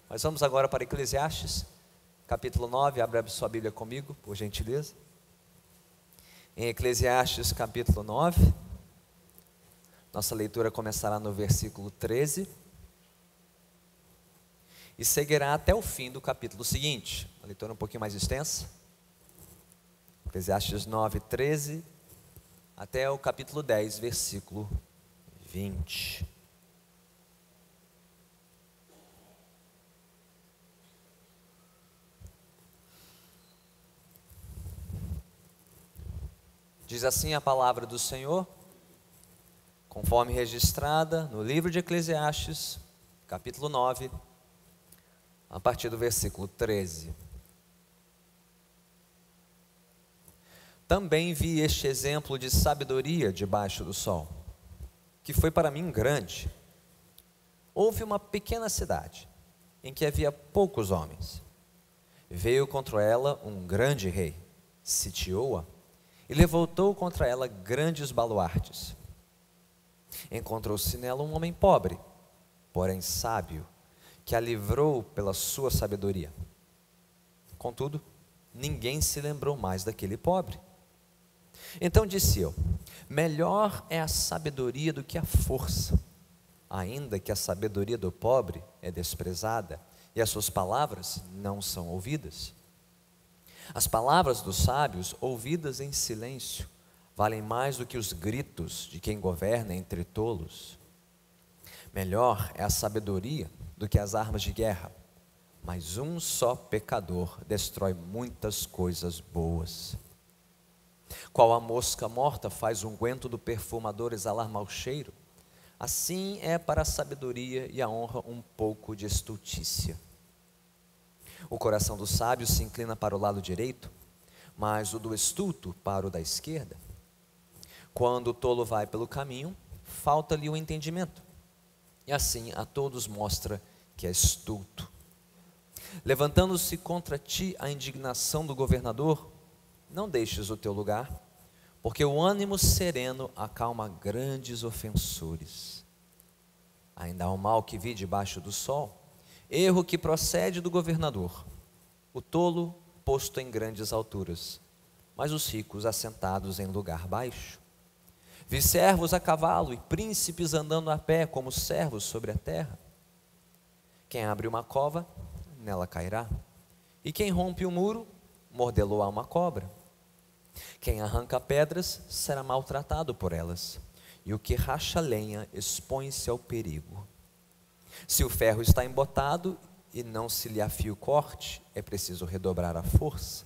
Nós vamos agora para Eclesiastes, capítulo 9, abre sua Bíblia comigo, por gentileza. Em Eclesiastes, capítulo 9, nossa leitura começará no versículo 13 e seguirá até o fim do capítulo seguinte. Uma leitura um pouquinho mais extensa. Eclesiastes 9, 13 até o capítulo 10, versículo 20. Diz assim a palavra do Senhor, conforme registrada no livro de Eclesiastes, capítulo 9, a partir do versículo 13. Também vi este exemplo de sabedoria debaixo do sol, que foi para mim grande. Houve uma pequena cidade, em que havia poucos homens. Veio contra ela um grande rei, sitiou-a, e levantou contra ela grandes baluartes. Encontrou-se nela um homem pobre, porém sábio, que a livrou pela sua sabedoria. Contudo, ninguém se lembrou mais daquele pobre. Então disse eu: melhor é a sabedoria do que a força, ainda que a sabedoria do pobre é desprezada e as suas palavras não são ouvidas. As palavras dos sábios, ouvidas em silêncio, valem mais do que os gritos de quem governa entre tolos. Melhor é a sabedoria do que as armas de guerra, mas um só pecador destrói muitas coisas boas. Qual a mosca morta faz o unguento do perfumador exalar mau cheiro, assim é para a sabedoria e a honra um pouco de estultícia. O coração do sábio se inclina para o lado direito, mas o do estulto para o da esquerda. Quando o tolo vai pelo caminho, falta-lhe o entendimento, e assim a todos mostra que é estulto. Levantando-se contra ti a indignação do governador, não deixes o teu lugar, porque o ânimo sereno acalma grandes ofensores. Ainda há um mal que vi debaixo do sol, erro que procede do governador, o tolo posto em grandes alturas, mas os ricos assentados em lugar baixo. Vi servos a cavalo e príncipes andando a pé como servos sobre a terra. Quem abre uma cova, nela cairá, e quem rompe o muro, mordelou-á uma cobra. Quem arranca pedras, será maltratado por elas, e o que racha lenha expõe-se ao perigo. Se o ferro está embotado e não se lhe afia o corte, é preciso redobrar a força,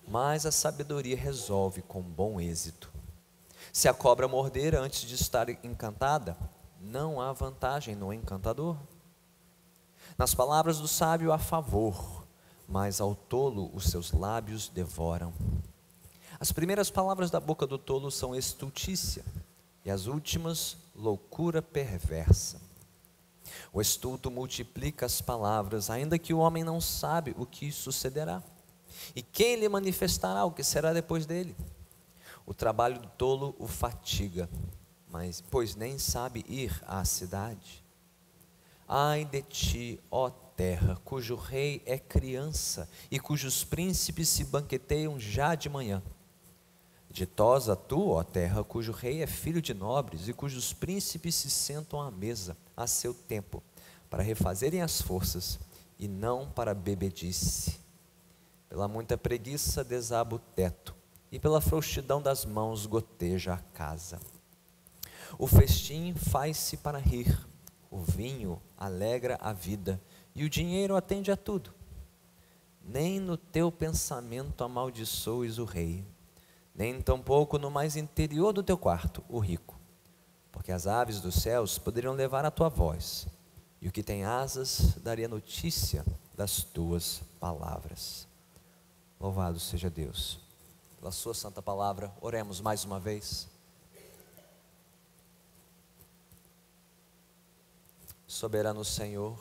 mas a sabedoria resolve com bom êxito. Se a cobra morder antes de estar encantada, não há vantagem no encantador. Nas palavras do sábio há favor, mas ao tolo os seus lábios devoram. As primeiras palavras da boca do tolo são estultícia, e as últimas, loucura perversa. O estulto multiplica as palavras, ainda que o homem não sabe o que sucederá. E quem lhe manifestará o que será depois dele? O trabalho do tolo o fatiga, pois nem sabe ir à cidade. Ai de ti, ó terra, cujo rei é criança e cujos príncipes se banqueteiam já de manhã. Ditosa tu, ó terra, cujo rei é filho de nobres e cujos príncipes se sentam à mesa a seu tempo, para refazerem as forças e não para bebedice. Pela muita preguiça desaba o teto, e pela frouxidão das mãos goteja a casa. O festim faz-se para rir, o vinho alegra a vida, e o dinheiro atende a tudo. Nem no teu pensamento amaldiçoes o rei, nem tampouco no mais interior do teu quarto o rico, porque as aves dos céus poderiam levar a tua voz, e o que tem asas daria notícia das tuas palavras. Louvado seja Deus pela sua santa palavra. Oremos mais uma vez. Soberano Senhor,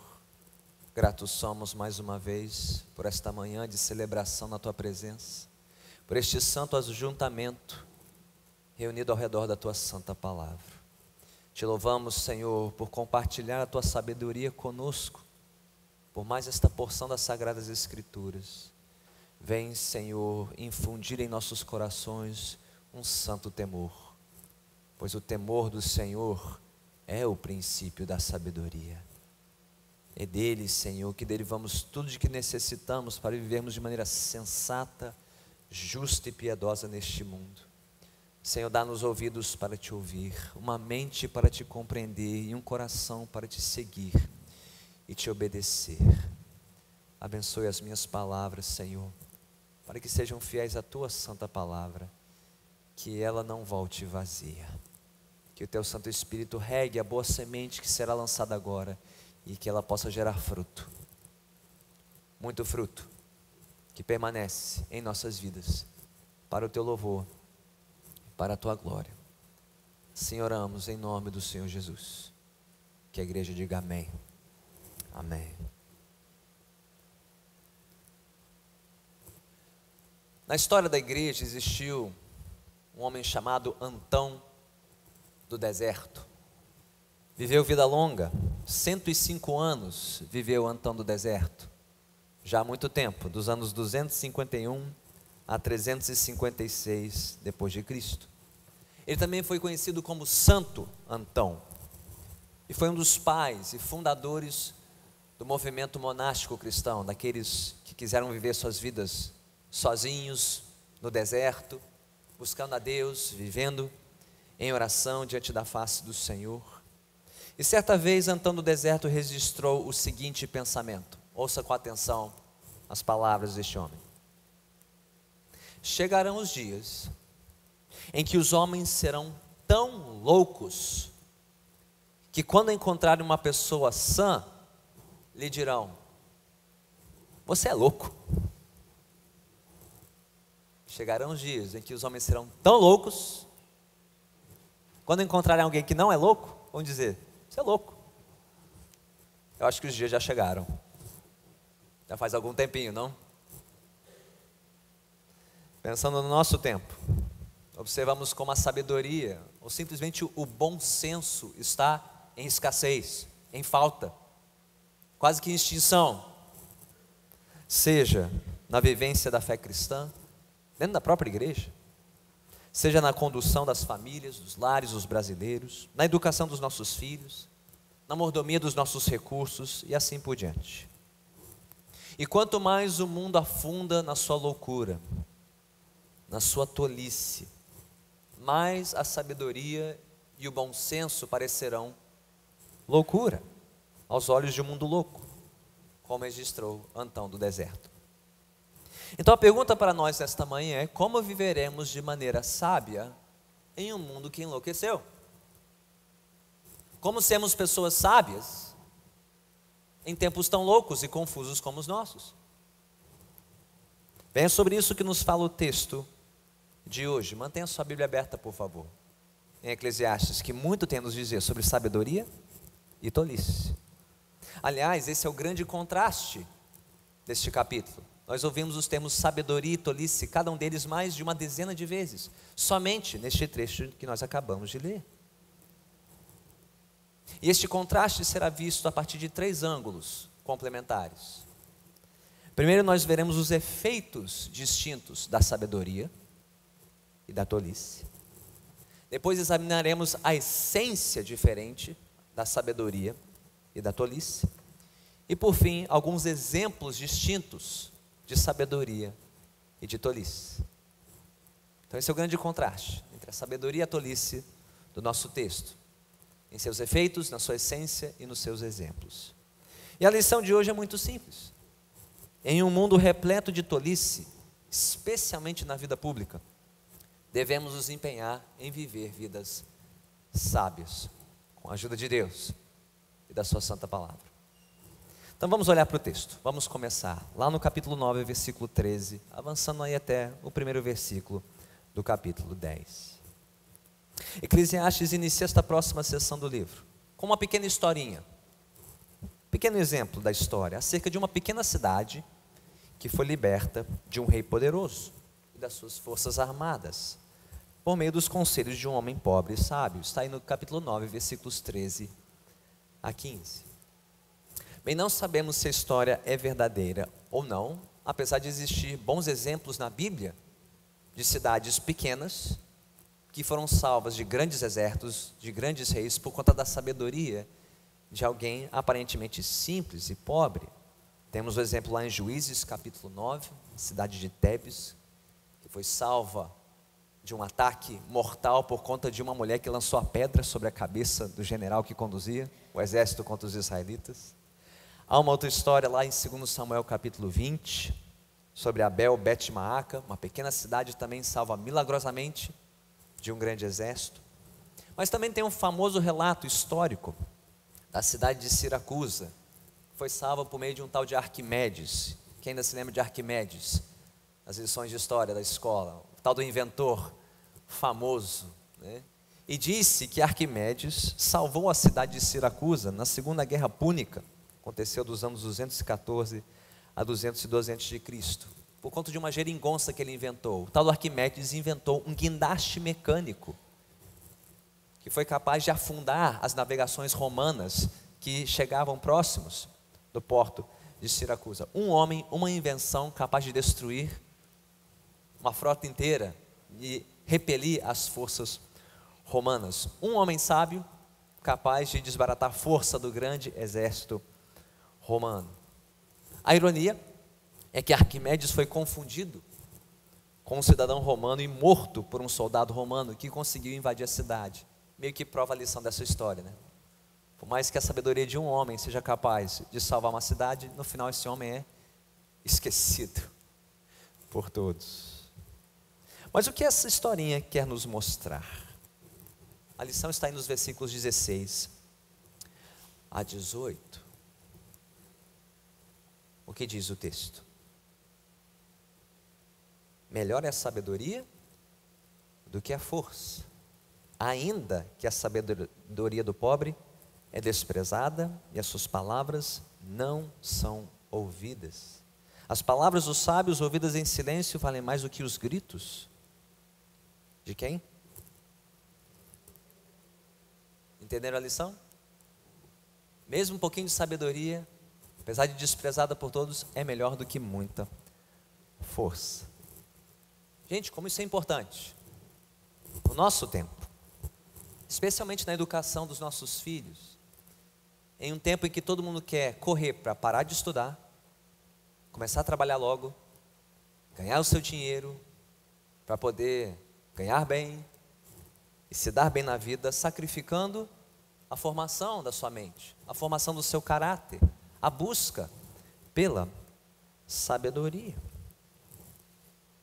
gratos somos mais uma vez por esta manhã de celebração na tua presença, por este santo ajuntamento reunido ao redor da tua santa palavra. Te louvamos, Senhor, por compartilhar a Tua sabedoria conosco, por mais esta porção das Sagradas Escrituras. Vem, Senhor, infundir em nossos corações um santo temor, pois o temor do Senhor é o princípio da sabedoria. É dele, Senhor, que derivamos tudo de que necessitamos para vivermos de maneira sensata, justa e piedosa neste mundo. Senhor, dá-nos ouvidos para te ouvir, uma mente para te compreender e um coração para te seguir e te obedecer. Abençoe as minhas palavras, Senhor, para que sejam fiéis à tua santa palavra, que ela não volte vazia. Que o teu Santo Espírito regue a boa semente que será lançada agora e que ela possa gerar fruto, muito fruto, que permanece em nossas vidas, para o teu louvor, para a tua glória. Assim oramos em nome do Senhor Jesus. Que a igreja diga amém. Amém. Na história da igreja existiu um homem chamado Antão do deserto. Viveu vida longa, 105 anos viveu Antão do deserto. Já há muito tempo, dos anos 251 a 356 depois de Cristo. Ele também foi conhecido como Santo Antão. E foi um dos pais e fundadores do movimento monástico cristão, daqueles que quiseram viver suas vidas sozinhos, no deserto, buscando a Deus, vivendo em oração diante da face do Senhor. E certa vez Antão do deserto registrou o seguinte pensamento. Ouça com atenção as palavras deste homem. Chegarão os dias em que os homens serão tão loucos que quando encontrarem uma pessoa sã, lhe dirão: você é louco. Chegarão os dias em que os homens serão tão loucos, quando encontrarem alguém que não é louco, vão dizer: você é louco. Eu acho que os dias já chegaram. Já faz algum tempinho, não? Pensando no nosso tempo, observamos como a sabedoria, ou simplesmente o bom senso, está em escassez, em falta, quase que em extinção. Seja na vivência da fé cristã, dentro da própria igreja, seja na condução das famílias, dos lares dos brasileiros, na educação dos nossos filhos, na mordomia dos nossos recursos e assim por diante. E quanto mais o mundo afunda na sua loucura, na sua tolice, mais a sabedoria e o bom senso parecerão loucura aos olhos de um mundo louco, como registrou Antão do deserto. Então a pergunta para nós nesta manhã é: como viveremos de maneira sábia em um mundo que enlouqueceu? Como sermos pessoas sábias em tempos tão loucos e confusos como os nossos? Bem, é sobre isso que nos fala o texto de hoje. Mantenha sua Bíblia aberta, por favor, em Eclesiastes, que muito tem a nos dizer sobre sabedoria e tolice. Aliás, esse é o grande contraste deste capítulo. Nós ouvimos os termos sabedoria e tolice, cada um deles mais de uma dezena de vezes, somente neste trecho que nós acabamos de ler. E este contraste será visto a partir de 3 ângulos complementares. Primeiro, nós veremos os efeitos distintos da sabedoria e da tolice. Depois examinaremos a essência diferente da sabedoria e da tolice. E por fim, alguns exemplos distintos de sabedoria e de tolice. Então esse é o grande contraste entre a sabedoria e a tolice do nosso texto, em seus efeitos, na sua essência e nos seus exemplos. E a lição de hoje é muito simples. Em um mundo repleto de tolice, especialmente na vida pública, devemos nos empenhar em viver vidas sábias, com a ajuda de Deus e da sua santa palavra. Então vamos olhar para o texto. Vamos começar lá no capítulo 9, versículo 13, avançando aí até o primeiro versículo do capítulo 10. Eclesiastes inicia esta próxima sessão do livro com uma pequena historinha, um pequeno exemplo da história, acerca de uma pequena cidade que foi liberta de um rei poderoso e das suas forças armadas, por meio dos conselhos de um homem pobre e sábio. Está aí no capítulo 9, versículos 13 a 15. Bem, não sabemos se a história é verdadeira ou não, apesar de existir bons exemplos na Bíblia de cidades pequenas que foram salvas de grandes exércitos, de grandes reis, por conta da sabedoria de alguém aparentemente simples e pobre. Temos o exemplo lá em Juízes, capítulo 9, cidade de Tebes, que foi salva de um ataque mortal por conta de uma mulher que lançou a pedra sobre a cabeça do general que conduzia o exército contra os israelitas. Há uma outra história lá em 2 Samuel capítulo 20, sobre Abel Bet-Maaca, uma pequena cidade também salva milagrosamente de um grande exército. Mas também tem um famoso relato histórico da cidade de Siracusa, que foi salva por meio de um tal de Arquimedes. Quem ainda se lembra de Arquimedes? As lições de história da escola, o tal do inventor famoso, né? E disse que Arquimedes salvou a cidade de Siracusa na Segunda Guerra Púnica, aconteceu dos anos 214 a 212 a.C., por conta de uma geringonça que ele inventou. O tal do Arquimedes inventou um guindaste mecânico, que foi capaz de afundar as navegações romanas que chegavam próximos do porto de Siracusa. Um homem, uma invenção capaz de destruir uma frota inteira e repelir as forças romanas. Um homem sábio capaz de desbaratar a força do grande exército romano. A ironia é que Arquimedes foi confundido com um cidadão romano e morto por um soldado romano que conseguiu invadir a cidade. Meio que prova a lição dessa história, né? Por mais que a sabedoria de um homem seja capaz de salvar uma cidade, no final esse homem é esquecido por todos. Mas o que essa historinha quer nos mostrar? A lição está aí nos versículos 16 a 18. O que diz o texto? Melhor é a sabedoria do que a força, ainda que a sabedoria do pobre é desprezada e as suas palavras não são ouvidas. As palavras dos sábios ouvidas em silêncio valem mais do que os gritos. De quem? Entenderam a lição? Mesmo um pouquinho de sabedoria, apesar de desprezada por todos, é melhor do que muita força. Gente, como isso é importante no nosso tempo, especialmente na educação dos nossos filhos, em um tempo em que todo mundo quer correr para parar de estudar, começar a trabalhar logo, ganhar o seu dinheiro, para poder ganhar bem e se dar bem na vida, sacrificando a formação da sua mente, a formação do seu caráter, a busca pela sabedoria.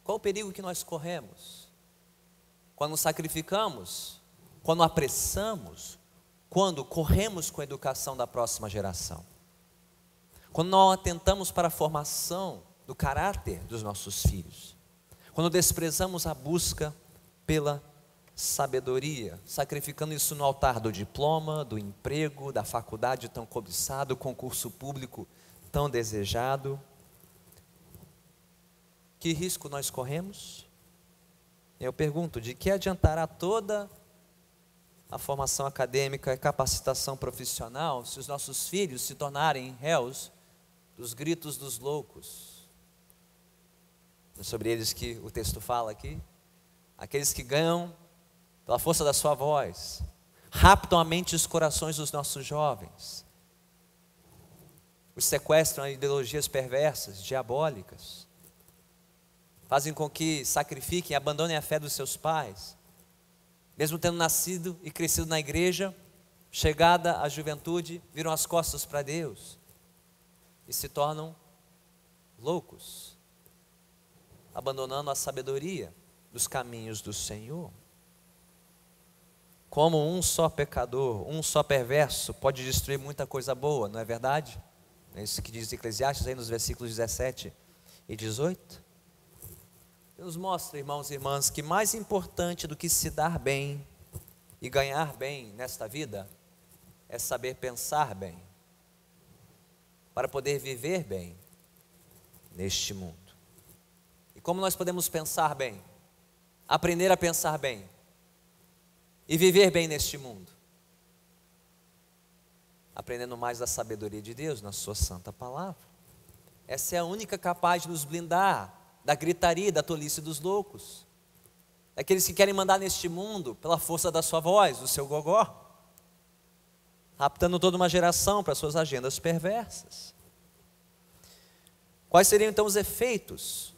Qual o perigo que nós corremos? Quando sacrificamos, quando apressamos, quando corremos com a educação da próxima geração. Quando não atentamos para a formação do caráter dos nossos filhos. Quando desprezamos a busca pela sabedoria, sacrificando isso no altar do diploma, do emprego, da faculdade tão cobiçado, concurso público tão desejado. Que risco nós corremos? Eu pergunto, de que adiantará toda a formação acadêmica e capacitação profissional se os nossos filhos se tornarem réus dos gritos dos loucos? É sobre eles que o texto fala aqui. Aqueles que ganham pela força da sua voz, raptam a mente e os corações dos nossos jovens, os sequestram a ideologias perversas, diabólicas, fazem com que sacrifiquem e abandonem a fé dos seus pais, mesmo tendo nascido e crescido na igreja, chegada à juventude, viram as costas para Deus e se tornam loucos, abandonando a sabedoria dos caminhos do Senhor. Como um só pecador, um só perverso pode destruir muita coisa boa, não é verdade? É isso que diz Eclesiastes aí nos versículos 17 e 18. Nos mostra, irmãos e irmãs, que mais importante do que se dar bem e ganhar bem nesta vida é saber pensar bem, para poder viver bem neste mundo. E como nós podemos pensar bem? aprender a pensar bem e viver bem neste mundo, aprendendo mais da sabedoria de Deus na sua santa palavra. Essa é a única capaz de nos blindar da gritaria, da tolice dos loucos, daqueles que querem mandar neste mundo pela força da sua voz, do seu gogó, raptando toda uma geração para suas agendas perversas. Quais seriam então os efeitos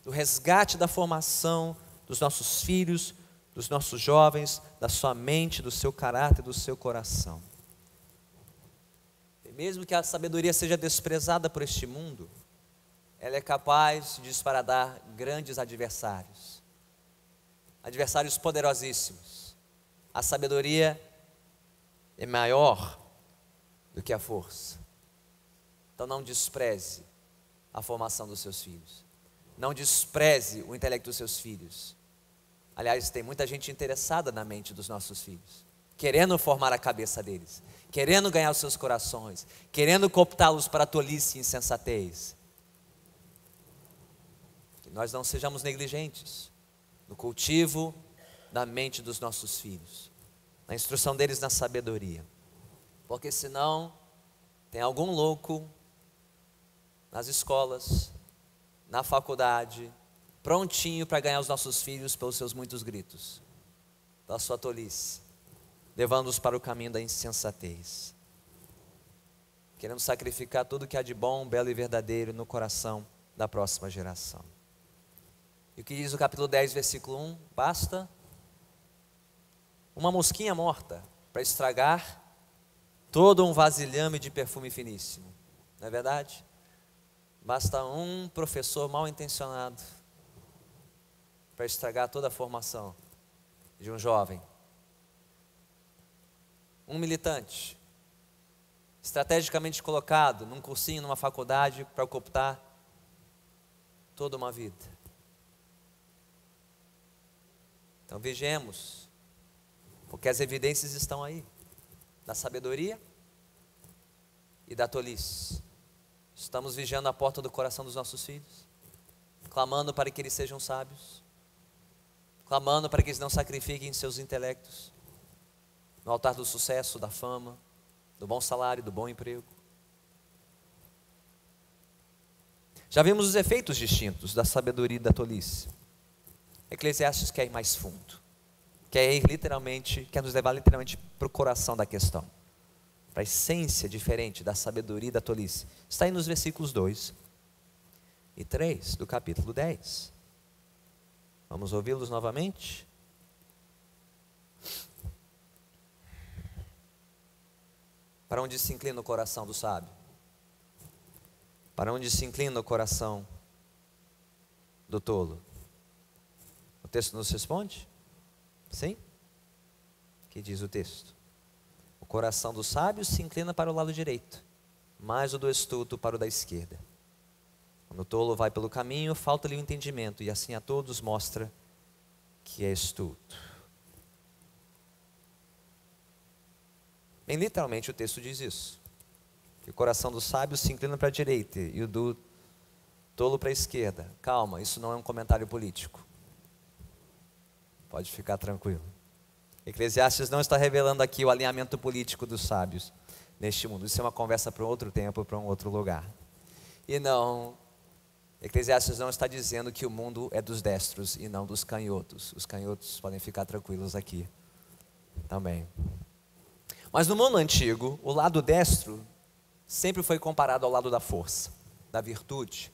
do resgate da formação dos nossos filhos, dos nossos jovens, da sua mente, do seu caráter, do seu coração? E mesmo que a sabedoria seja desprezada por este mundo, ela é capaz de desparadar grandes adversários, adversários poderosíssimos. A sabedoria é maior do que a força. Então não despreze a formação dos seus filhos. Não despreze o intelecto dos seus filhos. Aliás, tem muita gente interessada na mente dos nossos filhos, querendo formar a cabeça deles, querendo ganhar os seus corações, querendo cooptá-los para a tolice e insensatez. Que nós não sejamos negligentes no cultivo da mente dos nossos filhos, na instrução deles na sabedoria, porque senão tem algum louco nas escolas, na faculdade, prontinho para ganhar os nossos filhos pelos seus muitos gritos, pela sua tolice, levando-os para o caminho da insensatez, querendo sacrificar tudo que há de bom, belo e verdadeiro no coração da próxima geração. E o que diz o capítulo 10, versículo 1? Basta uma mosquinha morta para estragar todo um vasilhame de perfume finíssimo, não é verdade? Basta um professor mal intencionado para estragar toda a formação de um jovem. Um militante estrategicamente colocado num cursinho, numa faculdade, para cooptar toda uma vida. Então vigiemos, porque as evidências estão aí, da sabedoria e da tolice. Estamos vigiando a porta do coração dos nossos filhos, clamando para que eles sejam sábios, clamando para que eles não sacrifiquem seus intelectos no altar do sucesso, da fama, do bom salário, do bom emprego. Já vimos os efeitos distintos da sabedoria e da tolice. Eclesiastes quer ir mais fundo, quer nos levar literalmente para o coração da questão, para a essência diferente da sabedoria e da tolice. Está aí nos versículos 2 e 3 do capítulo 10. Vamos ouvi-los novamente? Para onde se inclina o coração do sábio? Para onde se inclina o coração do tolo? O texto nos responde? Sim? O que diz o texto? O coração do sábio se inclina para o lado direito, mas o do estulto para o da esquerda. Quando o tolo vai pelo caminho, falta-lhe o entendimento, e assim a todos mostra que é estulto. Bem literalmente o texto diz isso, que o coração do sábio se inclina para a direita e o do tolo para a esquerda. Calma, isso não é um comentário político. Pode ficar tranquilo. Eclesiastes não está revelando aqui o alinhamento político dos sábios neste mundo. Isso é uma conversa para um outro tempo, para um outro lugar. E não, Eclesiastes não está dizendo que o mundo é dos destros e não dos canhotos. Os canhotos podem ficar tranquilos aqui também. Mas no mundo antigo, o lado destro sempre foi comparado ao lado da força, da virtude,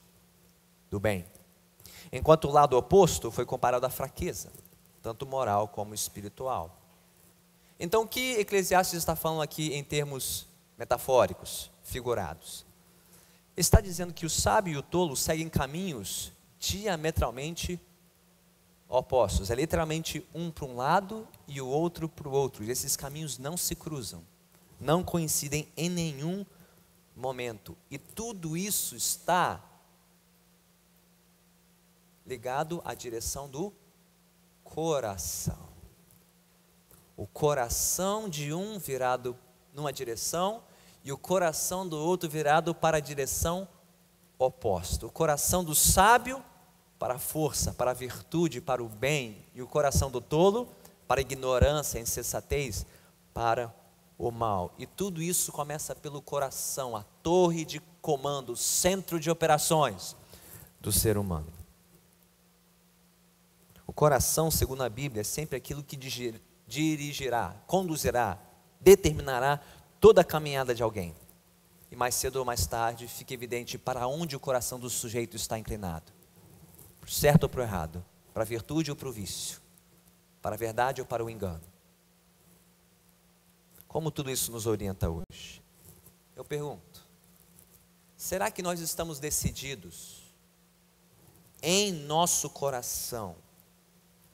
do bem. Enquanto o lado oposto foi comparado à fraqueza, tanto moral como espiritual. Então o que Eclesiastes está falando aqui em termos metafóricos, figurados? Está dizendo que o sábio e o tolo seguem caminhos diametralmente opostos. É literalmente um para um lado e o outro para o outro. E esses caminhos não se cruzam, não coincidem em nenhum momento. E tudo isso está ligado à direção do coração. O coração de um virado numa direção e o coração do outro virado para a direção oposta. O coração do sábio para a força, para a virtude, para o bem, e o coração do tolo para a ignorância, a insensatez, para o mal. E tudo isso começa pelo coração, a torre de comando, o centro de operações do ser humano. O coração, segundo a Bíblia, é sempre aquilo que dirigirá, conduzirá, determinará toda a caminhada de alguém. E mais cedo ou mais tarde fica evidente para onde o coração do sujeito está inclinado. Para o certo ou para o errado, para a virtude ou para o vício, para a verdade ou para o engano. Como tudo isso nos orienta hoje? Eu pergunto, será que nós estamos decididos em nosso coração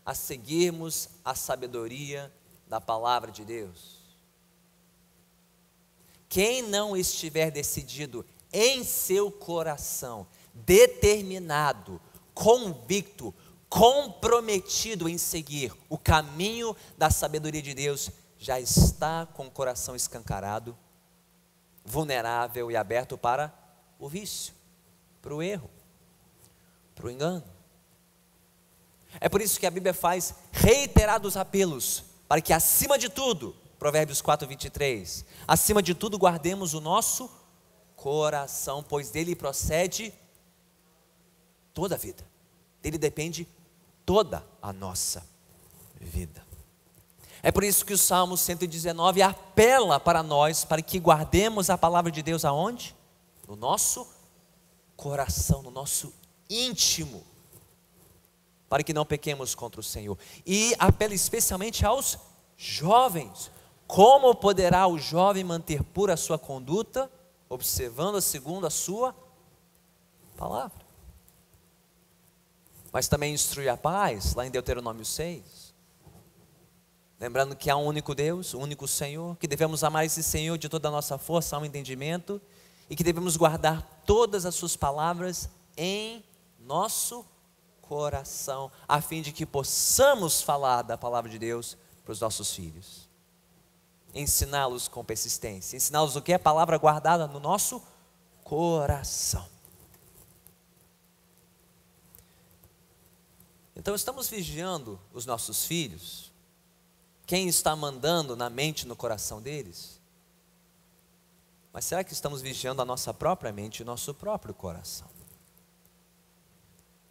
a seguirmos a sabedoria da palavra de Deus? Quem não estiver decidido em seu coração, determinado, convicto, comprometido em seguir o caminho da sabedoria de Deus, já está com o coração escancarado, vulnerável e aberto para o vício, para o erro, para o engano. É por isso que a Bíblia faz reiterados apelos para que, acima de tudo, Provérbios 4:23, acima de tudo guardemos o nosso coração, pois dele procede toda a vida, dele depende toda a nossa vida. É por isso que o Salmo 119 apela para nós, para que guardemos a palavra de Deus aonde? No nosso coração, no nosso íntimo, para que não pequemos contra o Senhor. E apela especialmente aos jovens. Como poderá o jovem manter pura a sua conduta, observando segundo a sua palavra? Mas também instrui a paz, lá em Deuteronômio 6. Lembrando que há um único Deus, um único Senhor, que devemos amar esse Senhor de toda a nossa força, alma e entendimento, e que devemos guardar todas as suas palavras em nosso coração, a fim de que possamos falar da palavra de Deus para os nossos filhos. Ensiná-los com persistência, ensiná-los o que é a palavra guardada no nosso coração. Então estamos vigiando os nossos filhos. Quem está mandando na mente e no coração deles? Mas será que estamos vigiando a nossa própria mente e o nosso próprio coração?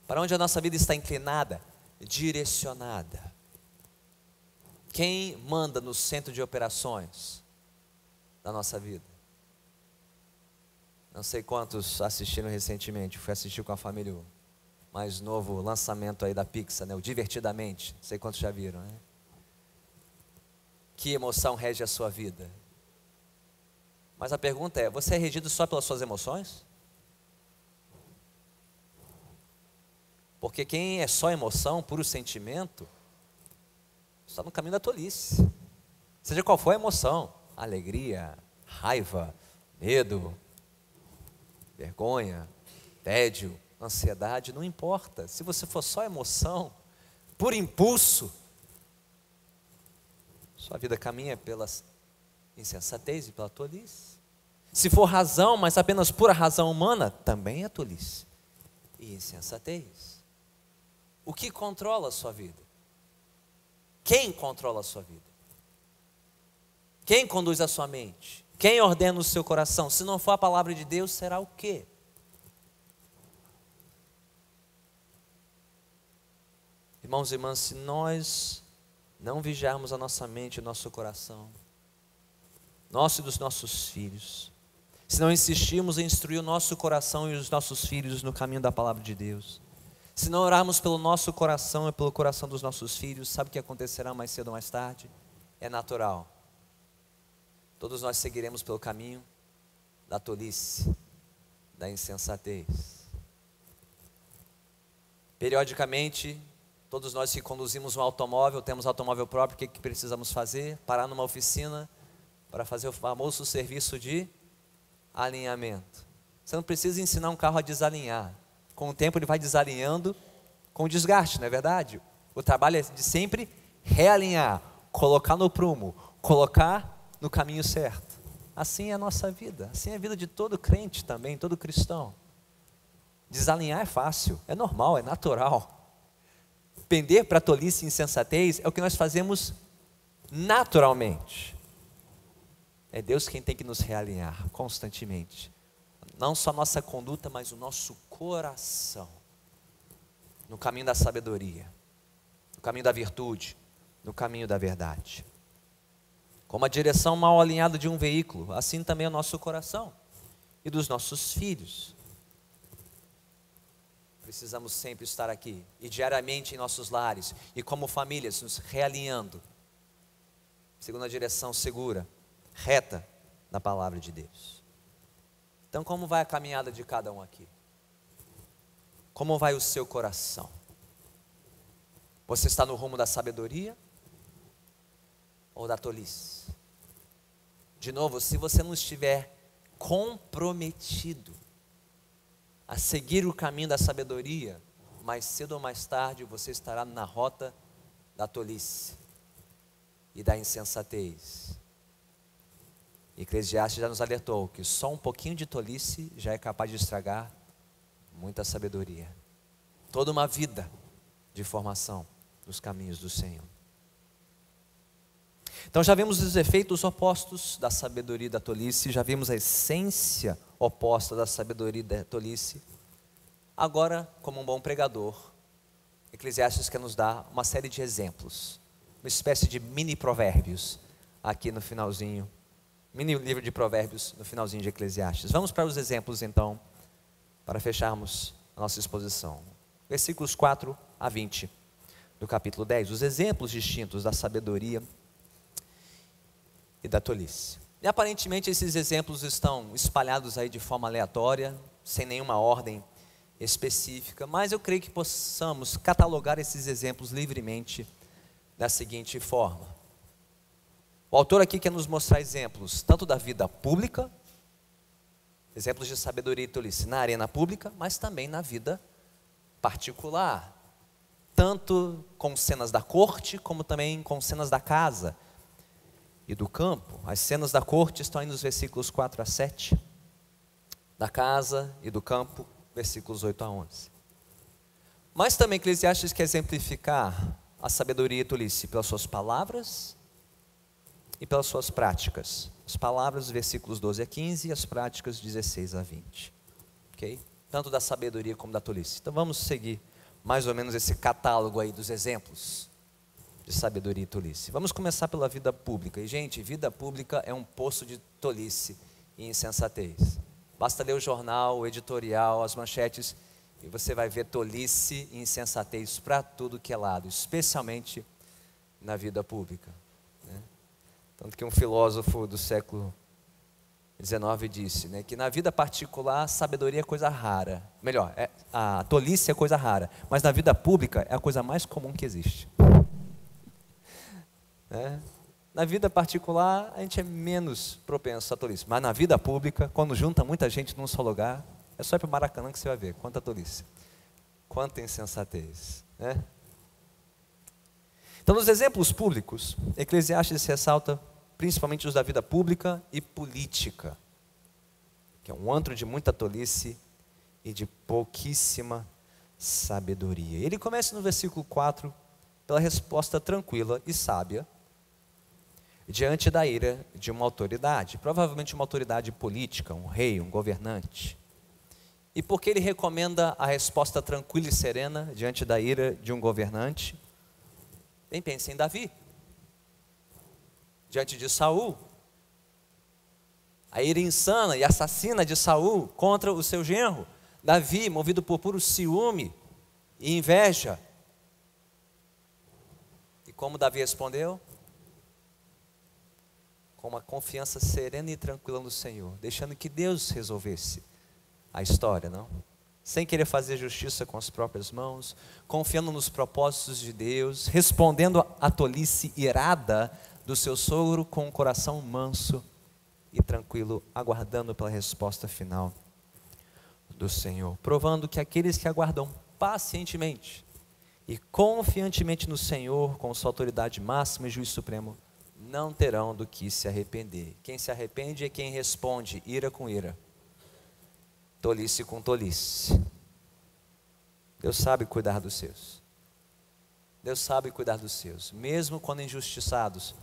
Para onde a nossa vida está inclinada, direcionada? Quem manda no centro de operações da nossa vida? Não sei quantos assistiram recentemente, fui assistir com a família o mais novo lançamento aí da Pixar, né? O Divertidamente, não sei quantos já viram, né? Que emoção rege a sua vida? Mas a pergunta é, você é regido só pelas suas emoções? Porque quem é só emoção, puro sentimento, está no caminho da tolice. Seja qual for a emoção, alegria, raiva, medo, vergonha, tédio, ansiedade, não importa. Se você for só emoção, por impulso, sua vida caminha pela insensatez e pela tolice. Se for razão, mas apenas pura razão humana, também é tolice e insensatez. O que controla a sua vida? Quem controla a sua vida? Quem conduz a sua mente? Quem ordena o seu coração? Se não for a palavra de Deus, será o quê? Irmãos e irmãs, se nós não vigiarmos a nossa mente e o nosso coração, nosso e dos nossos filhos, se não insistirmos em instruir o nosso coração e os nossos filhos no caminho da palavra de Deus, se não orarmos pelo nosso coração e pelo coração dos nossos filhos, sabe o que acontecerá mais cedo ou mais tarde? É natural. Todos nós seguiremos pelo caminho da tolice, da insensatez. Periodicamente, todos nós que conduzimos um automóvel, temos automóvel próprio, o que precisamos fazer? Parar numa oficina para fazer o famoso serviço de alinhamento. Você não precisa ensinar um carro a desalinhar. Com o tempo ele vai desalinhando com desgaste, não é verdade? O trabalho é de sempre realinhar, colocar no prumo, colocar no caminho certo. Assim é a nossa vida, assim é a vida de todo crente também, todo cristão. Desalinhar é fácil, é normal, é natural. Pender para tolice e insensatez é o que nós fazemos naturalmente. É Deus quem tem que nos realinhar constantemente. Não só a nossa conduta, mas o nosso coração. No caminho da sabedoria, no caminho da virtude, no caminho da verdade. Como a direção mal alinhada de um veículo, assim também é o nosso coração e dos nossos filhos. Precisamos sempre estar aqui e diariamente em nossos lares e como famílias nos realinhando, segundo a direção segura, reta da palavra de Deus. Então, como vai a caminhada de cada um aqui? Como vai o seu coração? Você está no rumo da sabedoria ou da tolice? De novo, se você não estiver comprometido a seguir o caminho da sabedoria, mais cedo ou mais tarde você estará na rota da tolice e da insensatez. Eclesiastes já nos alertou que só um pouquinho de tolice já é capaz de estragar muita sabedoria. Toda uma vida de formação dos caminhos do Senhor. Então já vimos os efeitos opostos da sabedoria e da tolice, já vimos a essência oposta da sabedoria e da tolice. Agora, como um bom pregador, Eclesiastes quer nos dar uma série de exemplos, uma espécie de mini provérbios aqui no finalzinho, mini livro de provérbios no finalzinho de Eclesiastes. Vamos para os exemplos então, para fecharmos a nossa exposição. Versículos 4 a 20 do capítulo 10, os exemplos distintos da sabedoria e da tolice. E aparentemente esses exemplos estão espalhados aí de forma aleatória, sem nenhuma ordem específica, mas eu creio que possamos catalogar esses exemplos livremente da seguinte forma. O autor aqui quer nos mostrar exemplos tanto da vida pública, exemplos de sabedoria e tolice na arena pública, mas também na vida particular, tanto com cenas da corte, como também com cenas da casa e do campo. As cenas da corte estão aí nos versículos 4 a 7, da casa e do campo, versículos 8 a 11. Mas também Eclesiastes quer exemplificar a sabedoria e tolice pelas suas palavras e pelas suas práticas. As palavras, versículos 12 a 15, e as práticas, 16 a 20. Ok? Tanto da sabedoria como da tolice. Então vamos seguir mais ou menos esse catálogo aí dos exemplos de sabedoria e tolice. Vamos começar pela vida pública. E gente, vida pública é um poço de tolice e insensatez. Basta ler o jornal, o editorial, as manchetes, e você vai ver tolice e insensatez para tudo que é lado, especialmente na vida pública, né? Tanto que um filósofo do século XIX disse, né, que na vida particular, sabedoria é coisa rara. Melhor, a tolice é coisa rara, mas na vida pública é a coisa mais comum que existe. Na vida particular, a gente é menos propenso a tolice, mas na vida pública, quando junta muita gente num só lugar, é só ir para o Maracanã que você vai ver quanta tolice, quanta insensatez, né? Então, nos exemplos públicos, Eclesiastes ressalta principalmente os da vida pública e política, que é um antro de muita tolice e de pouquíssima sabedoria. Ele começa no versículo 4 pela resposta tranquila e sábia diante da ira de uma autoridade, provavelmente uma autoridade política, um rei, um governante. E por que ele recomenda a resposta tranquila e serena diante da ira de um governante? Bem, pense em Davi. Diante de Saul, a ira insana e assassina de Saul contra o seu genro, Davi, movido por puro ciúme e inveja. E como Davi respondeu? Com uma confiança serena e tranquila no Senhor, deixando que Deus resolvesse a história, não? Sem querer fazer justiça com as próprias mãos, confiando nos propósitos de Deus, respondendo à tolice irada do seu sogro com um coração manso e tranquilo, aguardando pela resposta final do Senhor, provando que aqueles que aguardam pacientemente e confiantemente no Senhor, com sua autoridade máxima e juiz supremo, não terão do que se arrepender. Quem se arrepende é quem responde ira com ira, tolice com tolice. Deus sabe cuidar dos seus. Deus sabe cuidar dos seus, mesmo quando injustiçados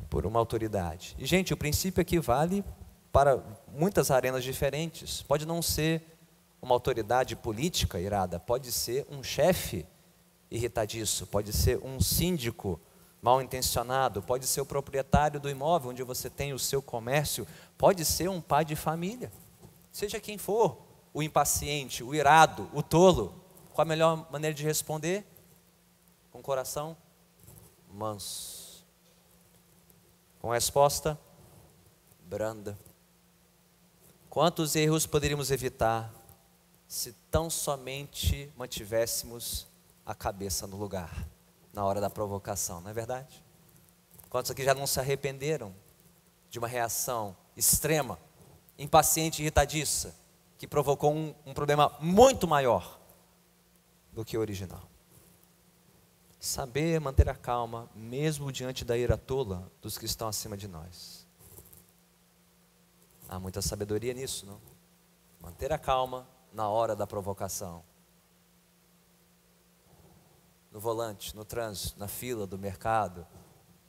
por uma autoridade. E, gente, o princípio aqui vale para muitas arenas diferentes. Pode não ser uma autoridade política irada, pode ser um chefe irritadiço, pode ser um síndico mal intencionado, pode ser o proprietário do imóvel onde você tem o seu comércio, pode ser um pai de família. Seja quem for, o impaciente, o irado, o tolo, qual a melhor maneira de responder? Com o coração manso, com a resposta branda. Quantos erros poderíamos evitar se tão somente mantivéssemos a cabeça no lugar, na hora da provocação, não é verdade? Quantos aqui já não se arrependeram de uma reação extrema, impaciente e irritadiça, que provocou um problema muito maior do que o original? Saber manter a calma, mesmo diante da ira tola dos que estão acima de nós. Há muita sabedoria nisso, não? Manter a calma na hora da provocação. No volante, no trânsito, na fila do mercado,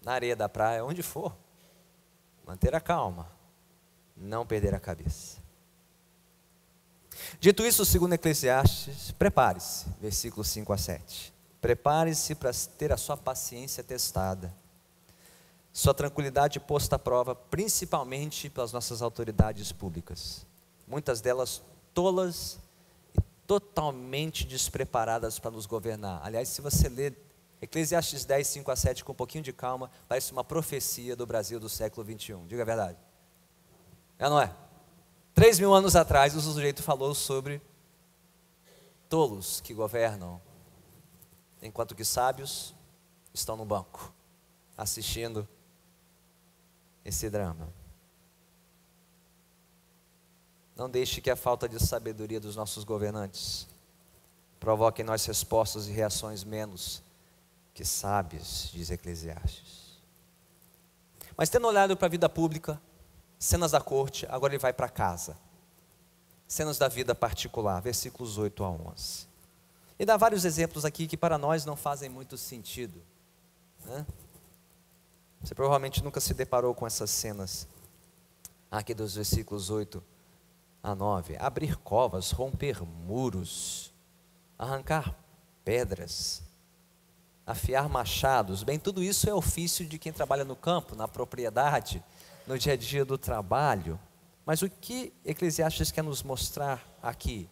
na areia da praia, onde for. Manter a calma, não perder a cabeça. Dito isso, segundo Eclesiastes, prepare-se, versículos 5 a 7. Prepare-se para ter a sua paciência testada, sua tranquilidade posta à prova, principalmente pelas nossas autoridades públicas, muitas delas tolas e totalmente despreparadas para nos governar. Aliás, se você ler Eclesiastes 10, 5 a 7 com um pouquinho de calma, parece uma profecia do Brasil do século 21, diga a verdade. É ou não é? 3.000 anos atrás o sujeito falou sobre tolos que governam, enquanto que sábios estão no banco, assistindo esse drama. Não deixe que a falta de sabedoria dos nossos governantes provoque em nós respostas e reações menos que sábios, diz Eclesiastes. Mas tendo olhado para a vida pública, cenas da corte, agora ele vai para casa. Cenas da vida particular, versículos 8 a 11. E dá vários exemplos aqui que para nós não fazem muito sentido, né? Você provavelmente nunca se deparou com essas cenas aqui dos versículos 8 a 9. Abrir covas, romper muros, arrancar pedras, afiar machados. Bem, tudo isso é ofício de quem trabalha no campo, na propriedade, no dia a dia do trabalho. Mas o que Eclesiastes quer nos mostrar aqui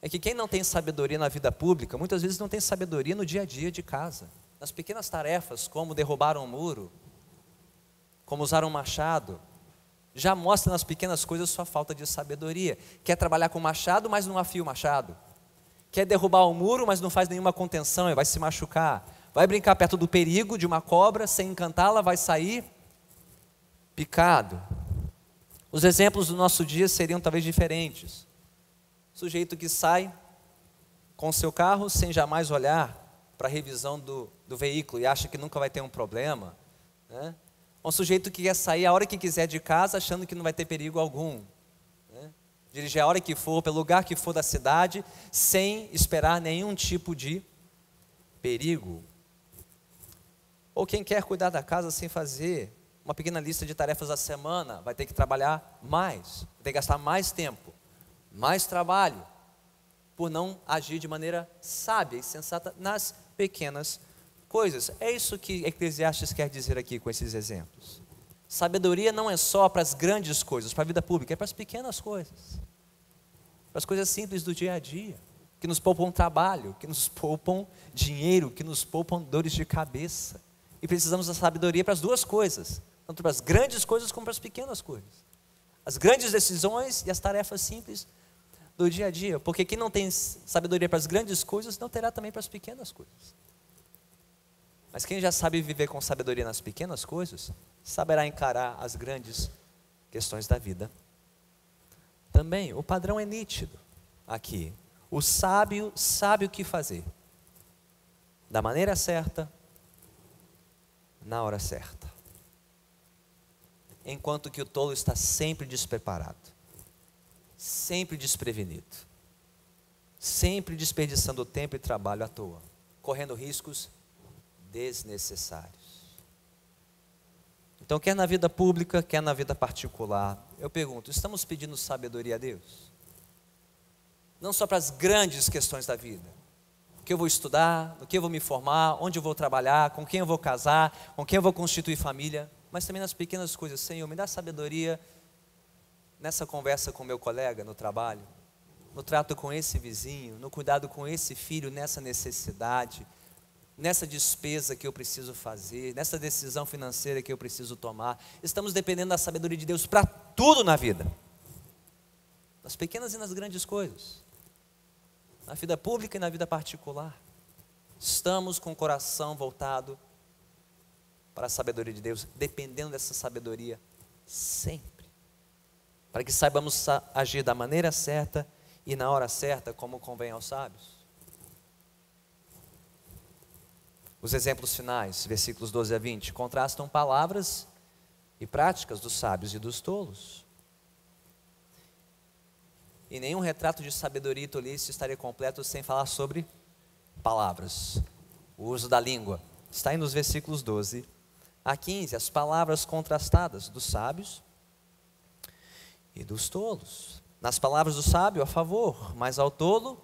é que quem não tem sabedoria na vida pública, muitas vezes não tem sabedoria no dia a dia de casa. Nas pequenas tarefas, como derrubar um muro, como usar um machado, já mostra nas pequenas coisas sua falta de sabedoria. Quer trabalhar com machado, mas não afia o machado. Quer derrubar um muro, mas não faz nenhuma contenção e vai se machucar. Vai brincar perto do perigo de uma cobra, sem encantá-la, vai sair picado. Os exemplos do nosso dia seriam talvez diferentes. Sujeito que sai com seu carro sem jamais olhar para a revisão do veículo e acha que nunca vai ter um problema, né? Um sujeito que quer sair a hora que quiser de casa achando que não vai ter perigo algum, né? Dirigir a hora que for, pelo lugar que for da cidade, sem esperar nenhum tipo de perigo. Ou quem quer cuidar da casa sem fazer uma pequena lista de tarefas da semana, vai ter que trabalhar mais, vai ter que gastar mais tempo, mais trabalho, por não agir de maneira sábia e sensata nas pequenas coisas. É isso que Eclesiastes quer dizer aqui com esses exemplos. Sabedoria não é só para as grandes coisas, para a vida pública, é para as pequenas coisas, para as coisas simples do dia a dia, que nos poupam trabalho, que nos poupam dinheiro, que nos poupam dores de cabeça. E precisamos da sabedoria para as duas coisas, tanto para as grandes coisas como para as pequenas coisas. As grandes decisões e as tarefas simples do dia a dia, porque quem não tem sabedoria para as grandes coisas, não terá também para as pequenas coisas. Mas quem já sabe viver com sabedoria nas pequenas coisas, saberá encarar as grandes questões da vida. Também, o padrão é nítido aqui. O sábio sabe o que fazer, da maneira certa, na hora certa. Enquanto que o tolo está sempre despreparado, sempre desprevenido. sempre desperdiçando tempo e trabalho à toa, correndo riscos desnecessários. Então, quer na vida pública, quer na vida particular, eu pergunto, estamos pedindo sabedoria a Deus? Não só para as grandes questões da vida. O que eu vou estudar, no que eu vou me formar, onde eu vou trabalhar, com quem eu vou casar, com quem eu vou constituir família, mas também nas pequenas coisas. Senhor, me dá sabedoria nessa conversa com meu colega no trabalho, no trato com esse vizinho, no cuidado com esse filho, nessa necessidade, nessa despesa que eu preciso fazer, nessa decisão financeira que eu preciso tomar. Estamos dependendo da sabedoria de Deus para tudo na vida, nas pequenas e nas grandes coisas, na vida pública e na vida particular. Estamos com o coração voltado para a sabedoria de Deus, dependendo dessa sabedoria sempre, para que saibamos agir da maneira certa e na hora certa, como convém aos sábios. Os exemplos finais, versículos 12 a 20, contrastam palavras e práticas dos sábios e dos tolos. E nenhum retrato de sabedoria e tolice estaria completo sem falar sobre palavras, o uso da língua. Está aí nos versículos 12 a 15, as palavras contrastadas dos sábios e dos tolos. Nas palavras do sábio, a favor, mas ao tolo,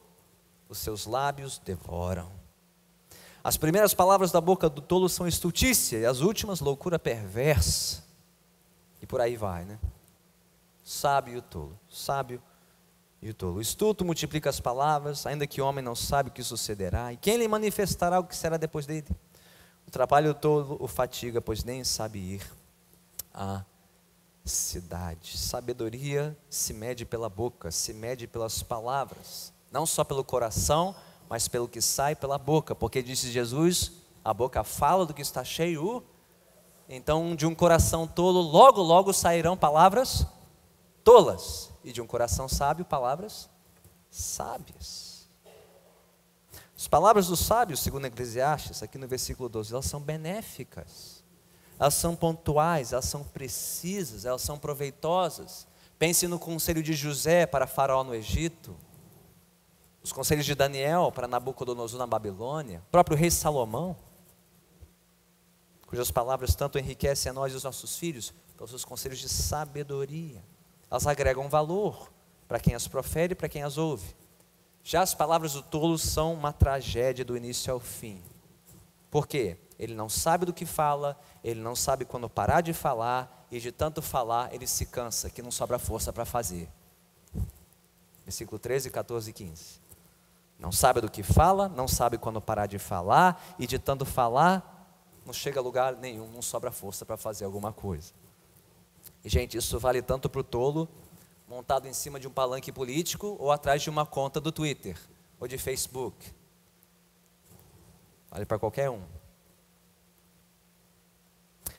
os seus lábios devoram. As primeiras palavras da boca do tolo são estultícia, e as últimas, loucura perversa. E por aí vai, né? Sábio e o tolo, sábio e o tolo. O estulto multiplica as palavras, ainda que o homem não sabe o que sucederá. E quem lhe manifestará o que será depois dele? O trabalho o tolo o fatiga, pois nem sabe ir à cidade. Sabedoria se mede pela boca, se mede pelas palavras, não só pelo coração, mas pelo que sai pela boca, porque disse Jesus, a boca fala do que está cheio. Então de um coração tolo, logo logo sairão palavras tolas, e de um coração sábio, palavras sábias. As palavras dos sábios, segundo Eclesiastes, aqui no versículo 12, elas são benéficas, elas são pontuais, elas são precisas, elas são proveitosas. Pense no conselho de José para Faraó no Egito, os conselhos de Daniel para Nabucodonosor na Babilônia, o próprio rei Salomão, cujas palavras tanto enriquecem a nós e os nossos filhos, pelos seus conselhos de sabedoria. Elas agregam valor para quem as profere e para quem as ouve. Já as palavras do tolo são uma tragédia do início ao fim. Por quê? Ele não sabe do que fala, ele não sabe quando parar de falar, e de tanto falar ele se cansa, que não sobra força para fazer. Versículo 13, 14 e 15. Não sabe do que fala, não sabe quando parar de falar, e de tanto falar, não chega a lugar nenhum, não sobra força para fazer alguma coisa. E gente, isso vale tanto para o tolo, montado em cima de um palanque político, ou atrás de uma conta do Twitter, ou de Facebook. Vale para qualquer um.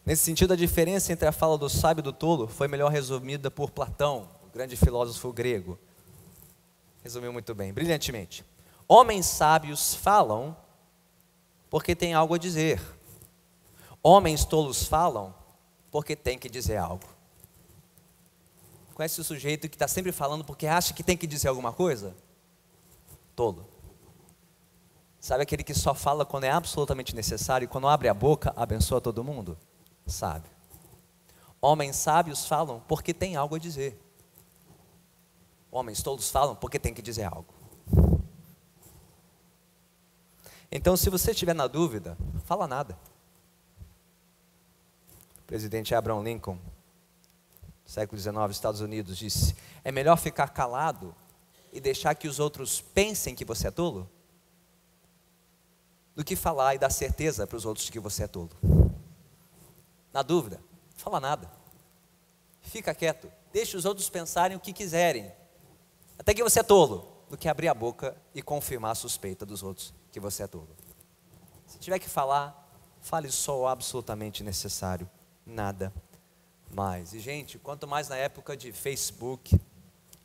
Nesse sentido, a diferença entre a fala do sábio e do tolo foi melhor resumida por Platão, o grande filósofo grego. Resumiu muito bem, brilhantemente. Homens sábios falam porque têm algo a dizer. Homens tolos falam porque têm que dizer algo. Conhece o sujeito que está sempre falando porque acha que tem que dizer alguma coisa? Tolo. Sabe aquele que só fala quando é absolutamente necessário e quando abre a boca abençoa todo mundo? Sábio. Homens sábios falam porque têm algo a dizer. Homens tolos falam porque tem que dizer algo. Então, se você estiver na dúvida, fala nada. O presidente Abraham Lincoln, século XIX, Estados Unidos, disse: é melhor ficar calado e deixar que os outros pensem que você é tolo, do que falar e dar certeza para os outros que você é tolo. Na dúvida, fala nada. Fica quieto, deixa os outros pensarem o que quiserem, até que você é tolo, do que abrir a boca e confirmar a suspeita dos outros que você é tolo. Se tiver que falar, fale só o absolutamente necessário, nada mais. E gente, quanto mais na época de Facebook,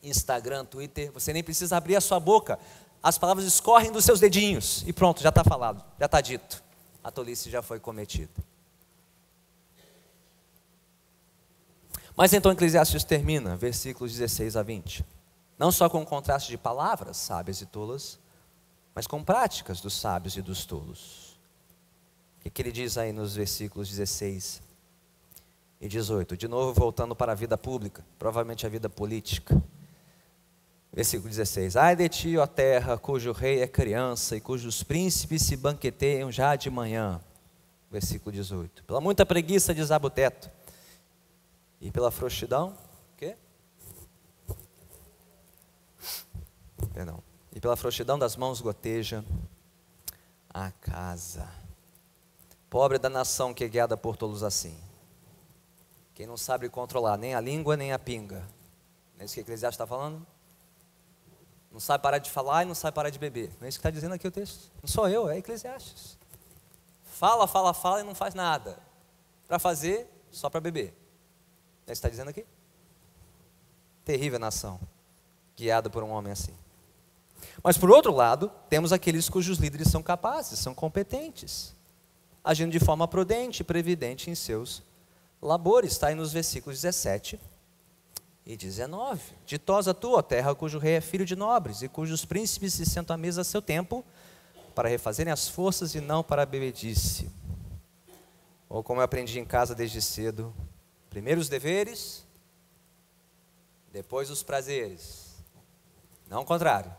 Instagram, Twitter, você nem precisa abrir a sua boca, as palavras escorrem dos seus dedinhos e pronto, já está falado, já está dito, a tolice já foi cometida. Mas então Eclesiastes termina, versículos 16 a 20. Não só com o contraste de palavras sábias e tolas, mas com práticas dos sábios e dos tolos. O que ele diz aí nos versículos 16 e 18? De novo voltando para a vida pública, provavelmente a vida política. Versículo 16: Ai de ti, ó terra, cujo rei é criança e cujos príncipes se banqueteiam já de manhã. Versículo 18: Pela muita preguiça desaba o teto, e pela frouxidão, o quê? Perdão. E pela frouxidão das mãos goteja a casa. Pobre da nação que é guiada por tolos assim. Quem não sabe controlar nem a língua nem a pinga. Não é isso que Eclesiastes está falando? Não sabe parar de falar e não sabe parar de beber. Não é isso que está dizendo aqui o texto. Não sou eu, é Eclesiastes. Fala, fala, fala e não faz nada. Para fazer, só para beber. Não é isso que está dizendo aqui? Terrível nação, guiada por um homem assim. Mas por outro lado, temos aqueles cujos líderes são capazes, são competentes, agindo de forma prudente e previdente em seus labores. Está aí nos versículos 17 e 19. Ditosa tu, ó terra, cujo rei é filho de nobres, e cujos príncipes se sentam à mesa a seu tempo, para refazerem as forças e não para a bebedice. Ou como eu aprendi em casa desde cedo, primeiro os deveres, depois os prazeres. Não o contrário.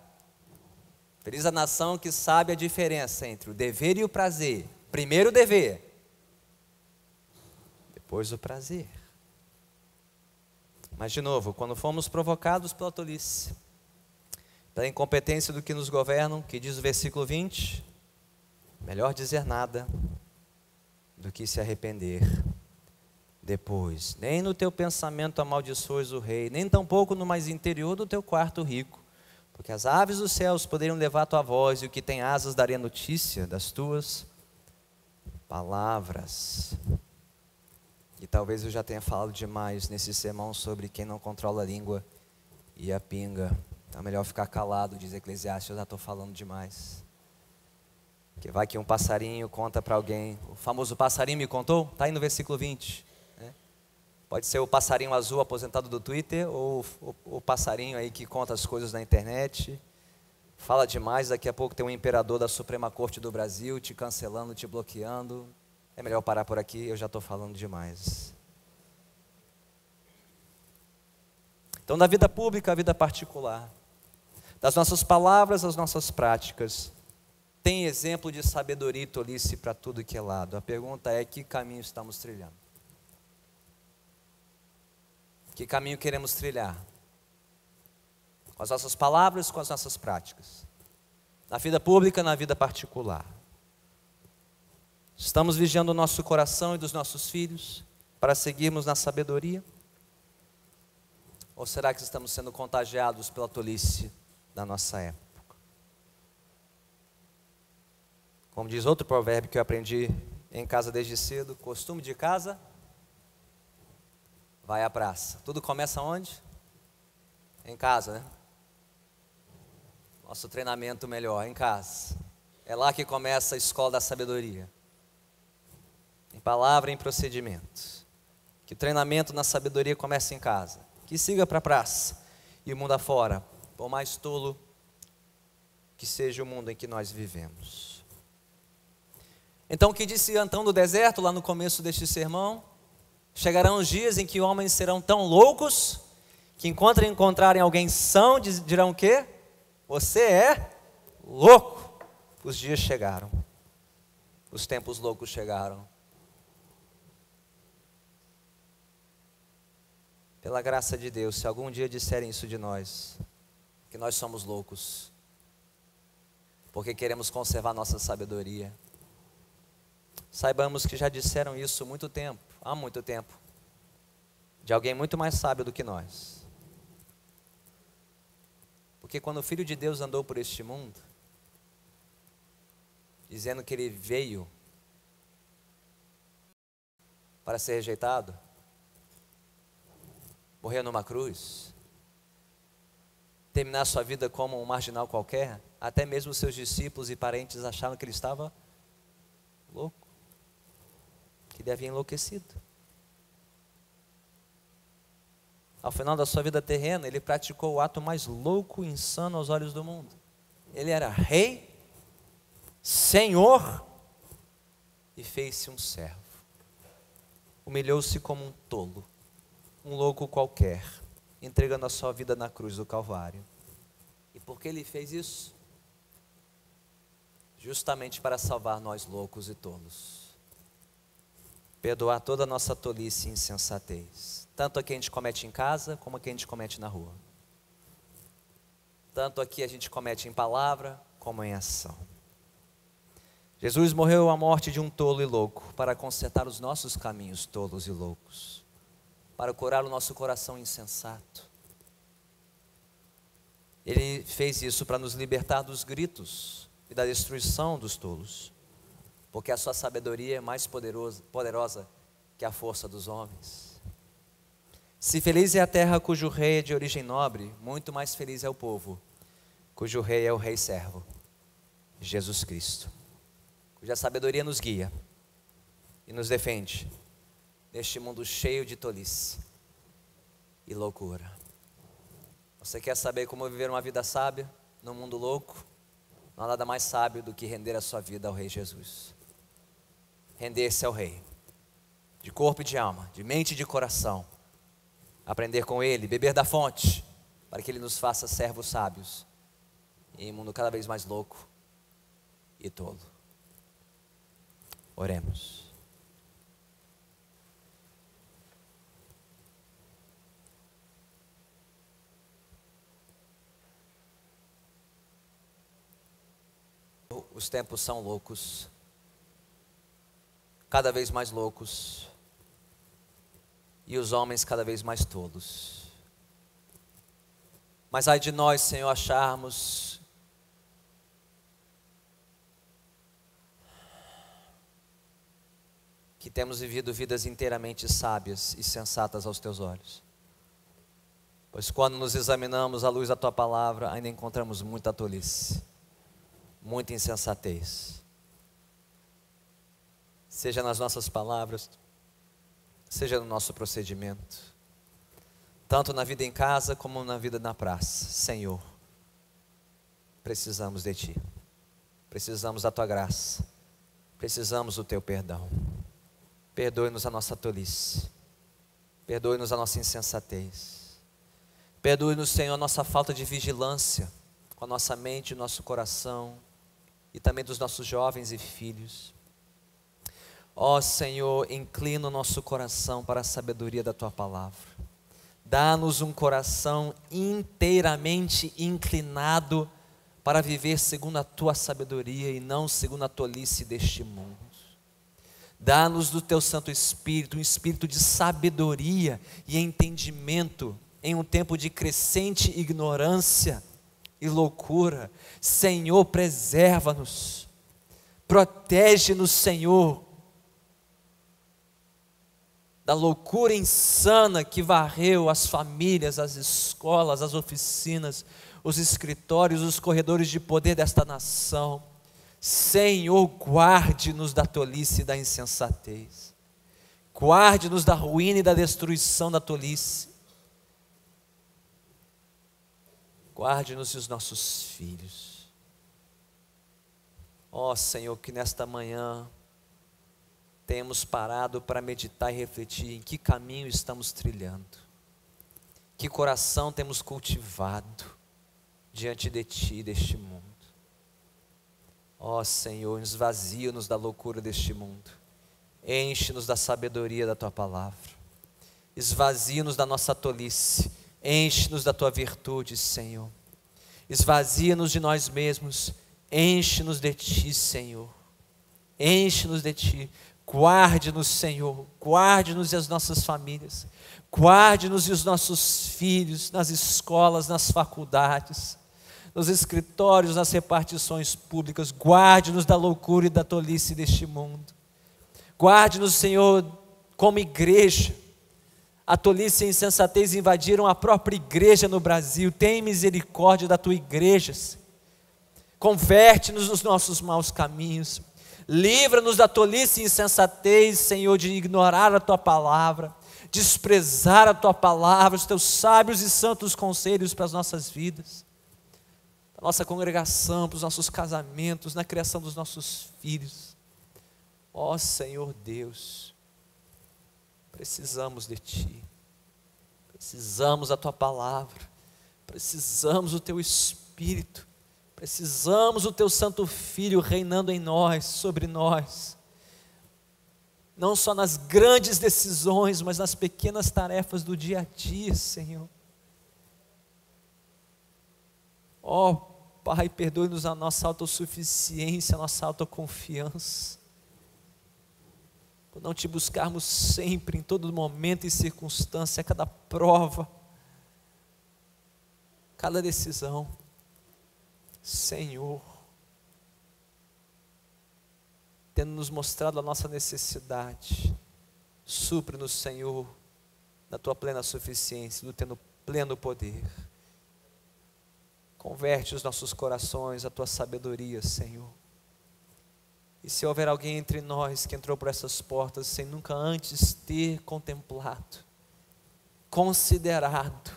Feliz a nação que sabe a diferença entre o dever e o prazer. Primeiro o dever, depois o prazer. Mas de novo, quando fomos provocados pela tolice, pela incompetência do que nos governam, que diz o versículo 20, melhor dizer nada do que se arrepender depois. Nem no teu pensamento amaldiçoes o rei, nem tampouco no mais interior do teu quarto rico, porque as aves dos céus poderiam levar a tua voz, e o que tem asas daria notícia das tuas palavras. E talvez eu já tenha falado demais nesse sermão sobre quem não controla a língua e a pinga. Então é melhor ficar calado, diz Eclesiastes. Eu já estou falando demais. Que vai que um passarinho conta para alguém. O famoso passarinho me contou? Está aí no versículo 20. Né? Pode ser o passarinho azul aposentado do Twitter, ou o passarinho aí que conta as coisas na internet. Fala demais, daqui a pouco tem um imperador da Suprema Corte do Brasil te cancelando, te bloqueando. É melhor parar por aqui, eu já estou falando demais. Então, da vida pública à vida particular, das nossas palavras às nossas práticas, tem exemplo de sabedoria e tolice para tudo que é lado. A pergunta é: que caminho estamos trilhando? Que caminho queremos trilhar? Com as nossas palavras, com as nossas práticas. Na vida pública, na vida particular. Estamos vigiando o nosso coração e dos nossos filhos para seguirmos na sabedoria? Ou será que estamos sendo contagiados pela tolice da nossa época? Como diz outro provérbio que eu aprendi em casa desde cedo: costume de casa, vai à praça. Tudo começa onde? Em casa, né? Nosso treinamento melhor, em casa. É lá que começa a escola da sabedoria. Em palavra e em procedimento. Que o treinamento na sabedoria comece em casa. Que siga para a praça e o mundo afora, por mais tolo que seja o mundo em que nós vivemos. Então, o que disse Antão do deserto, lá no começo deste sermão: chegarão os dias em que homens serão tão loucos, que encontrarem alguém são, dirão o quê? Você é louco. Os dias chegaram. Os tempos loucos chegaram. Pela graça de Deus, se algum dia disserem isso de nós, que nós somos loucos, porque queremos conservar nossa sabedoria, saibamos que já disseram isso há muito tempo, de alguém muito mais sábio do que nós. Porque quando o Filho de Deus andou por este mundo, dizendo que ele veio para ser rejeitado, morrer numa cruz, terminar sua vida como um marginal qualquer, até mesmo seus discípulos e parentes acharam que ele estava louco, que ele havia enlouquecido. ao final da sua vida terrena, ele praticou o ato mais louco e insano aos olhos do mundo. Ele era rei, senhor, e fez-se um servo. Humilhou-se como um tolo, um louco qualquer, entregando a sua vida na cruz do Calvário. E por que ele fez isso? Justamente para salvar nós loucos e tolos. Perdoar toda a nossa tolice e insensatez. Tanto a que a gente comete em casa, como a que a gente comete na rua. Tanto aqui a gente comete em palavra, como em ação. Jesus morreu a morte de um tolo e louco, para consertar os nossos caminhos tolos e loucos. Para curar o nosso coração insensato. Ele fez isso para nos libertar dos gritos e da destruição dos tolos. Porque a sua sabedoria é mais poderosa que a força dos homens. Se feliz é a terra cujo rei é de origem nobre, muito mais feliz é o povo, cujo rei é o rei servo, Jesus Cristo, cuja sabedoria nos guia e nos defende neste mundo cheio de tolice e loucura. Você quer saber como viver uma vida sábia num mundo louco? Não há nada mais sábio do que render a sua vida ao Rei Jesus. Render-se ao Rei, de corpo e de alma, de mente e de coração. Aprender com Ele, beber da fonte, para que Ele nos faça servos sábios, em um mundo cada vez mais louco e tolo. Oremos. Os tempos são loucos, cada vez mais loucos, e os homens cada vez mais tolos. Mas ai de nós, Senhor, acharmos que temos vivido vidas inteiramente sábias e sensatas aos Teus olhos. Pois quando nos examinamos à luz da Tua palavra, ainda encontramos muita tolice, muita insensatez. Seja nas nossas palavras, seja no nosso procedimento, tanto na vida em casa como na vida na praça. Senhor, precisamos de Ti, precisamos da Tua graça, precisamos do Teu perdão. Perdoe-nos a nossa tolice, perdoe-nos a nossa insensatez, perdoe-nos, Senhor, a nossa falta de vigilância com a nossa mente e o nosso coração, e também dos nossos jovens e filhos. Ó Senhor, inclina o nosso coração para a sabedoria da Tua palavra. Dá-nos um coração inteiramente inclinado para viver segundo a Tua sabedoria e não segundo a tolice deste mundo. Dá-nos do Teu Santo Espírito, um espírito de sabedoria e entendimento em um tempo de crescente ignorância e loucura. Senhor, preserva-nos, protege-nos, Senhor, da loucura insana que varreu as famílias, as escolas, as oficinas, os escritórios, os corredores de poder desta nação. Senhor, guarde-nos da tolice e da insensatez, guarde-nos da ruína e da destruição da tolice, guarde-nos e os nossos filhos. Ó Senhor, que nesta manhã tenhamos parado para meditar e refletir em que caminho estamos trilhando, que coração temos cultivado diante de Ti, deste mundo. Ó Senhor, esvazia-nos da loucura deste mundo, enche-nos da sabedoria da Tua palavra, esvazia-nos da nossa tolice, enche-nos da Tua virtude, Senhor, esvazia-nos de nós mesmos, enche-nos de Ti, Senhor, enche-nos de Ti. Guarde-nos, Senhor, guarde-nos e as nossas famílias, guarde-nos e os nossos filhos nas escolas, nas faculdades, nos escritórios, nas repartições públicas. Guarde-nos da loucura e da tolice deste mundo. Guarde-nos, Senhor, como igreja. A tolice e a insensatez invadiram a própria igreja no Brasil. Tem misericórdia da Tua igreja, Senhor. Converte-nos nos nossos maus caminhos. Livra-nos da tolice e insensatez, Senhor, de ignorar a Tua palavra. desprezar a Tua palavra, os Teus sábios e santos conselhos para as nossas vidas, para a nossa congregação, para os nossos casamentos, na criação dos nossos filhos. Ó Senhor Deus, precisamos de Ti, precisamos da Tua palavra, precisamos do Teu Espírito, precisamos do Teu Santo Filho reinando em nós, sobre nós, não só nas grandes decisões, mas nas pequenas tarefas do dia a dia, Senhor. Ó Pai, perdoe-nos a nossa autossuficiência, a nossa autoconfiança, por não Te buscarmos sempre, em todo momento e circunstância, a cada prova, cada decisão. Senhor, tendo nos mostrado a nossa necessidade, supre-nos, Senhor, da Tua plena suficiência, do Teu pleno poder. Converte os nossos corações à Tua sabedoria, Senhor. E se houver alguém entre nós que entrou por essas portas sem nunca antes ter contemplado, considerado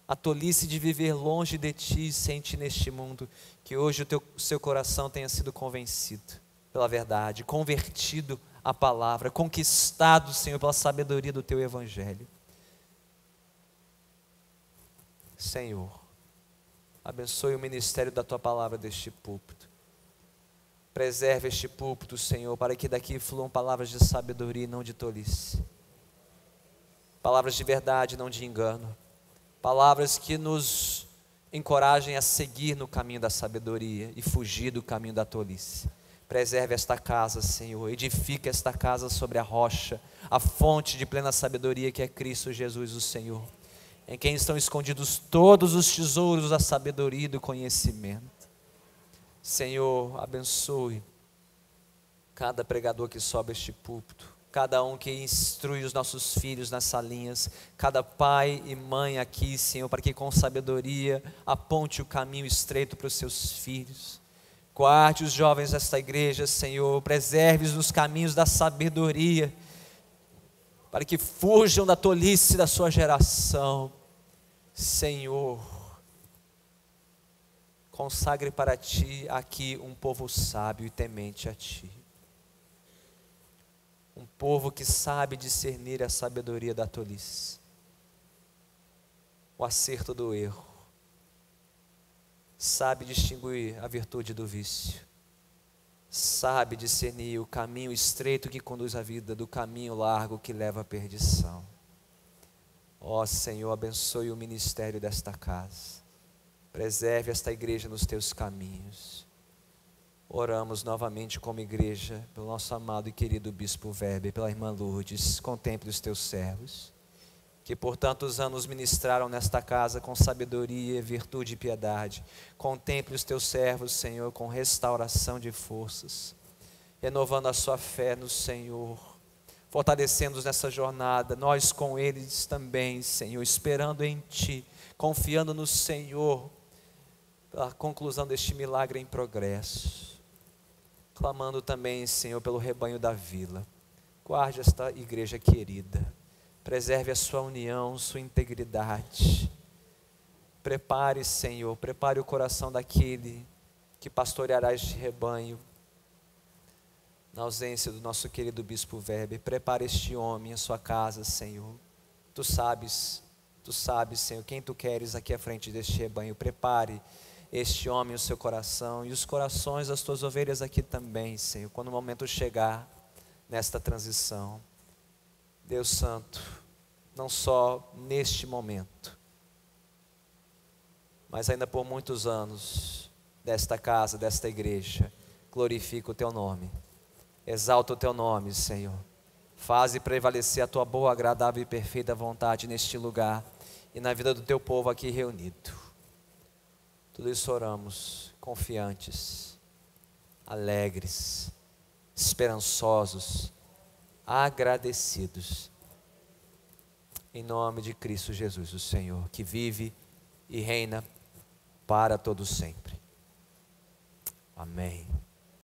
a tolice de viver longe de Ti, sem Ti neste mundo, que hoje o seu coração tenha sido convencido pela verdade, convertido à palavra, conquistado, Senhor, pela sabedoria do Teu Evangelho. Senhor, abençoe o ministério da Tua palavra deste púlpito. Preserve este púlpito, Senhor, para que daqui fluam palavras de sabedoria e não de tolice. Palavras de verdade, não de engano. Palavras que nos encorajem a seguir no caminho da sabedoria e fugir do caminho da tolice. Preserve esta casa, Senhor, edifica esta casa sobre a rocha, a fonte de plena sabedoria que é Cristo Jesus, o Senhor, em quem estão escondidos todos os tesouros da sabedoria e do conhecimento. Senhor, abençoe cada pregador que sobe este púlpito, cada um que instrui os nossos filhos nas salinhas, cada pai e mãe aqui, Senhor, para que com sabedoria aponte o caminho estreito para os seus filhos. Guarde os jovens desta igreja, Senhor, preserve-os nos caminhos da sabedoria, para que fujam da tolice da sua geração. Senhor, consagre para Ti aqui um povo sábio e temente a Ti. Um povo que sabe discernir a sabedoria da tolice, o acerto do erro, sabe distinguir a virtude do vício, sabe discernir o caminho estreito que conduz à vida do caminho largo que leva à perdição. Ó Senhor, abençoe o ministério desta casa, preserve esta igreja nos Teus caminhos. Oramos novamente como igreja, pelo nosso amado e querido Bispo Weber, pela irmã Lourdes. Contemple os Teus servos, que por tantos anos ministraram nesta casa com sabedoria, virtude e piedade. Contemple os Teus servos, Senhor, com restauração de forças, renovando a sua fé no Senhor, fortalecendo-os nessa jornada, nós com eles também, Senhor, esperando em Ti, confiando no Senhor, pela conclusão deste milagre em progresso. Clamando também, Senhor, pelo rebanho da vila. Guarde esta igreja querida, preserve a sua união, sua integridade. Prepare, Senhor, prepare o coração daquele que pastoreará este rebanho, na ausência do nosso querido Bispo Weber. Prepare este homem, a sua casa, Senhor. Tu sabes, Senhor, quem Tu queres aqui à frente deste rebanho. Prepare este homem, o seu coração e os corações das Tuas ovelhas aqui também, Senhor, quando o momento chegar nesta transição. Deus Santo, não só neste momento, mas ainda por muitos anos, desta casa, desta igreja, glorifica o Teu nome, exalta o Teu nome, Senhor. Faze prevalecer a Tua boa, agradável e perfeita vontade neste lugar e na vida do Teu povo aqui reunido. Tudo isso oramos, confiantes, alegres, esperançosos, agradecidos, em nome de Cristo Jesus, o Senhor, que vive e reina para todo sempre. Amém.